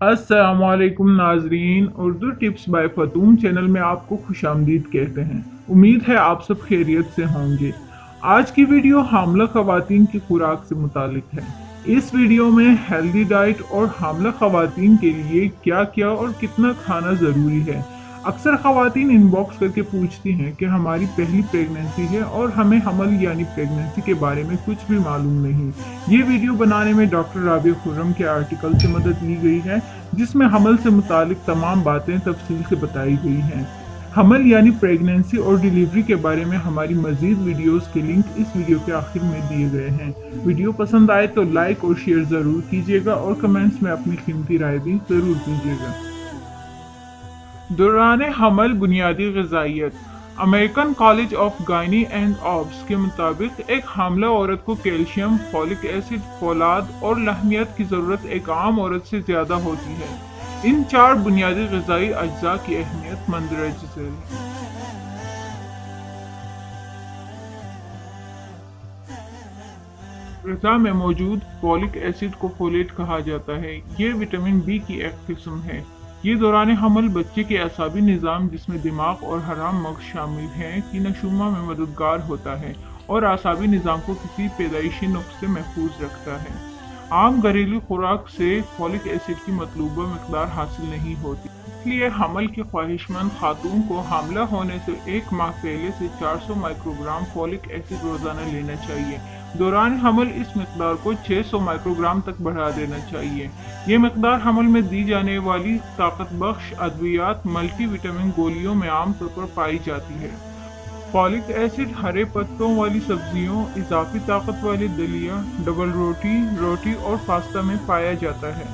अस्सलाम वालेकुम नाजरीन, उर्दू टिप्स बाय फतूम चैनल में आपको खुश आमदीद कहते हैं। उम्मीद है आप सब खैरियत से होंगे। आज की वीडियो हामला खवातीन की खुराक से मुतालिक है। इस वीडियो में हेल्दी डाइट और हामला खवातीन के लिए क्या क्या और कितना खाना ज़रूरी है। अक्सर खवातीन इनबॉक्स करके पूछती हैं कि हमारी पहली प्रेगनेंसी है और हमें हमल यानी प्रेगनेंसी के बारे में कुछ भी मालूम नहीं। ये वीडियो बनाने में डॉक्टर राबिया खुर्रम के आर्टिकल से मदद ली गई है, जिसमें हमल से मुतालिक तमाम बातें तफसील से बताई गई हैं। हमल यानी प्रेगनेंसी और डिलीवरी के बारे में हमारी मजीद वीडियोस के लिंक इस वीडियो के आखिर में दिए गए हैं। वीडियो पसंद आए तो लाइक और शेयर ज़रूर कीजिएगा और कमेंट्स में अपनी कीमती राय भी ज़रूर दीजिएगा। दौरान हमल बुनियादी ग़िज़ाइयत। American college of gynae and obs के मुताबिक एक हामला औरत को कैल्शियम, फॉलिक एसिड, फौलाद और लहमियत की ज़रूरत एक आम औरत से ज़्यादा होती है। इन चार बुनियादी ग़िज़ाई अज्जा की अहमियत मंदरज झैल। ग़िज़ा में मौजूद फॉलिक एसिड को फोलेट कहा जाता है। ये विटामिन बी की एक किस्म है। ये दौरान हमल बच्चे के असाबी निज़ाम, जिसमें दिमाग और हराम मग़ज़ शामिल हैं, की नशुमा में मददगार होता है और असाबी निज़ाम को किसी पैदाइशी नुक्स से महफूज रखता है। आम घरेलू खुराक से फॉलिक एसिड की मतलूबा मकदार हासिल नहीं होती, इसलिए हमल की ख्वाहिशमंद खातून को हामला होने से एक माह पहले से 400 माइक्रोग्राम फॉलिक एसिड रोज़ाना लेना चाहिए। दौरान हमल इस मकदार को 600 माइक्रोग्राम तक बढ़ा देना चाहिए। ये मकदार हमल में दी जाने वाली ताकत बख्श अद्वियात मल्टी विटामिन गोलियों में आमतौर पर पाई जाती है। फॉलिक एसिड हरे पत्तों वाली सब्जियों, इजाफी ताकत वाली दलिया, डबल रोटी, रोटी और पास्ता में पाया जाता है।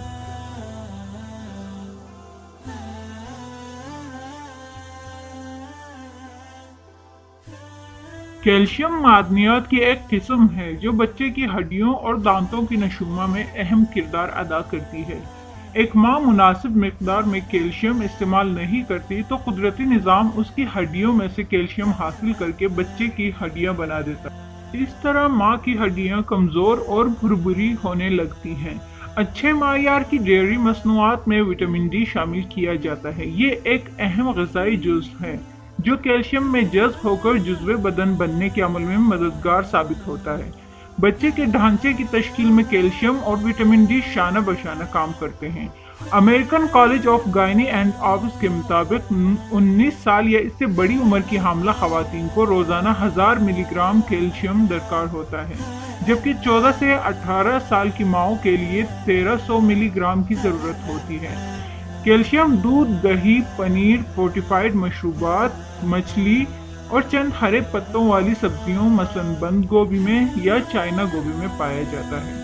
कैल्शियम मादनियात की एक किस्म है जो बच्चे की हड्डियों और दांतों की नशुमा में अहम किरदार अदा करती है। एक माँ मुनासिब मिकदार में कैल्शियम इस्तेमाल नहीं करती तो कुदरती निज़ाम उसकी हड्डियों में से कैल्शियम हासिल करके बच्चे की हड्डियाँ बना देता है। इस तरह माँ की हड्डियाँ कमज़ोर और भुरभुरी होने लगती हैं। अच्छे मायार की डेयरी मसनूआत में विटामिन डी शामिल किया जाता है। ये एक अहम ग़िज़ाई जुज़्व है जो कैल्शियम में जज़्ब होकर जुज़्व बदन बनने के अमल में मददगार साबित होता है। बच्चे के ढांचे की तश्कील में कैल्शियम और विटामिन डी शाना बशाना काम करते हैं। American college of gynae and obs के मुताबिक 19 साल या इससे बड़ी उम्र की हामला खवातीन को रोज़ाना 1000 मिलीग्राम कैल्शियम दरकार होता है, जबकि 14 से 18 साल की माओं के लिए 1300 मिलीग्राम की ज़रूरत होती है। कैल्शियम दूध, दही, पनीर, फोर्टिफाइड मशरूबात, मछली और चंद हरे पत्तों वाली सब्जियों मसलन बंद गोभी में या चाइना गोभी में पाया जाता है।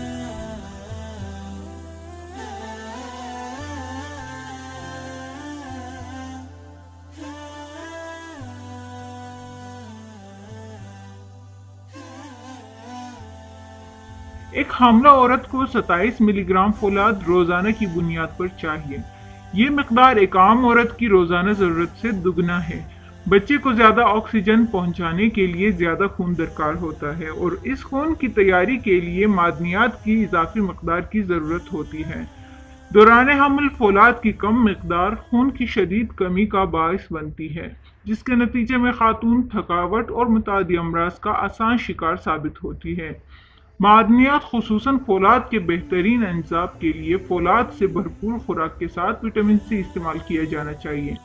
एक हामला औरत को 27 मिलीग्राम फौलाद रोजाना की बुनियाद पर चाहिए। ये मकदार एक आम औरत की रोजाना जरूरत से दुगना है। बच्चे को ज्यादा ऑक्सीजन पहुंचाने के लिए ज्यादा खून दरकार होता है और इस खून की तैयारी के लिए मादनियात की इजाफी मकदार की जरूरत होती है। दौरान हमल फौलाद की कम मकदार खून की शदीद कमी का बायस बनती है, जिसके नतीजे में खातून थकावट और मुतादी अमराज का आसान शिकार साबित होती है। मादनियात खुसूसन फौलाद के बेहतरीन इंतजाम के लिए फौलाद से भरपूर खुराक के साथ विटामिन सी इस्तेमाल किया जाना चाहिए।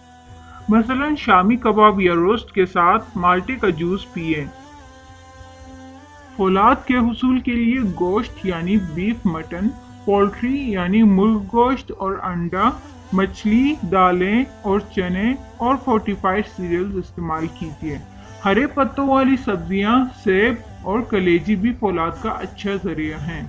मसलन शामी कबाब या रोस्ट के साथ माल्टे का जूस पिए। फौलाद के हुसूल के लिए गोश्त यानी बीफ, मटन, पोल्ट्री यानी मुर्ग गोश्त और अंडा, मछली, दालें और चने और फोर्टिफाइड सीरियल्स इस्तेमाल कीजिए। हरे पत्तों वाली सब्जियां, सेब और कलेजी भी फौलाद का अच्छा जरिया हैं।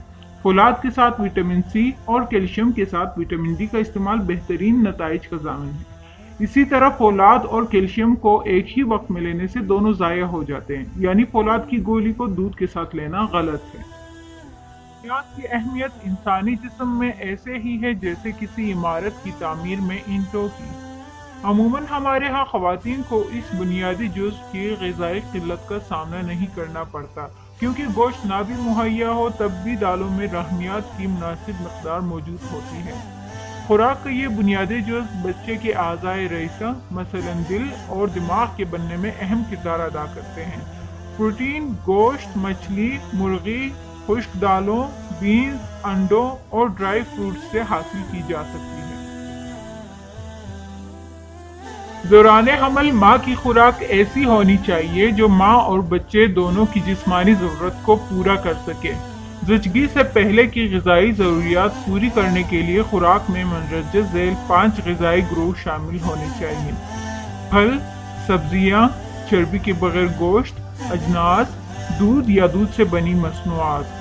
फौलाद के साथ विटामिन सी और कैल्शियम के साथ विटामिन डी का इस्तेमाल बेहतरीन नताइज का ज़ामिन है। इसी तरह फौलाद और कैल्शियम को एक ही वक्त में लेने से दोनों ज़ाया हो जाते हैं, यानी फौलाद की गोली को दूध के साथ लेना गलत है। मादनियात की अहमियत इंसानी जिस्म में ऐसे ही है जैसे किसी इमारत की तामीर में ईंटों की। अमूमन हमारे यहाँ ख़वातीन को इस बुनियादी जुज़्व की ग़िज़ाई क़िल्लत का सामना नहीं करना पड़ता, क्योंकि गोश्त ना भी मुहैया हो तब भी दालों में रहमियात की मुनासिब मकदार मौजूद होती है। خوراک کا یہ بنیادی جز بچے کے اعضائے رئیسہ مثلاً دل اور دماغ کے بننے میں اہم کردار ادا کرتے ہیں۔ پروٹین گوشت، مچھلی، مرغی، خشک دالوں، بینز، انڈوں اور ڈرائی فروٹس سے حاصل کی جا سکتی ہے۔ دوران حمل ماں کی خوراک ایسی ہونی چاہیے جو ماں اور بچے دونوں کی جسمانی ضرورت کو پورا کر سکے۔ زچگی سے پہلے کی غذائی ضروریات پوری کرنے کے لیے خوراک میں مندرجہ ذیل 5 غذائی گروہ شامل ہونے چاہیے: پھل، سبزیاں، چربی کے بغیر گوشت، اجناس، دودھ یا دودھ سے بنی مصنوعات۔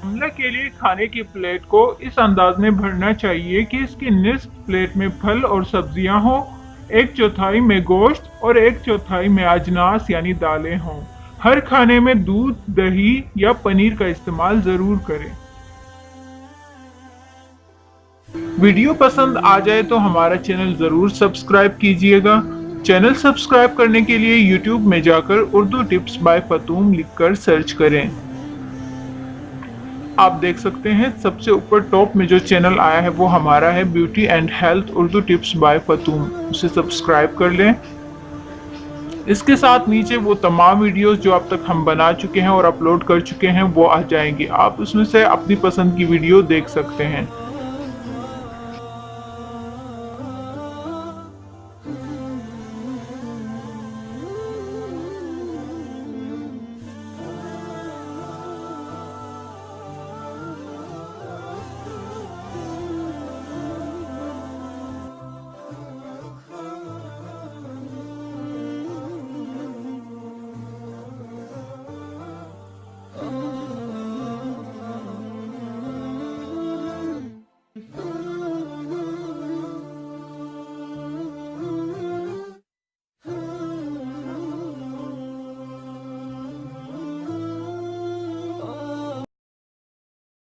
حملہ کے لیے کھانے کی پلیٹ کو اس انداز میں بھرنا چاہیے کہ اس کی نصف پلیٹ میں پھل اور سبزیاں ہوں، 1/4 میں گوشت اور 1/4 میں اجناس یعنی دالیں ہوں۔ ہر کھانے میں دودھ، دہی یا پنیر کا استعمال ضرور کریں۔ ویڈیو پسند آ جائے تو ہمارا چینل ضرور سبسکرائب کیجیے گا۔ چینل سبسکرائب کرنے کے لیے یوٹیوب میں جا کر اردو ٹپس بائی فتوم لکھ کر سرچ کریں۔ آپ دیکھ سکتے ہیں سب سے اوپر ٹاپ میں جو چینل آیا ہے وہ ہمارا ہے beauty and health Urdu tips by فتوم، اسے سبسکرائب کر لیں۔ اس کے ساتھ نیچے وہ تمام ویڈیوز جو اب تک ہم بنا چکے ہیں اور اپلوڈ کر چکے ہیں وہ آ جائیں گی، آپ اس میں سے اپنی پسند کی ویڈیو دیکھ سکتے ہیں۔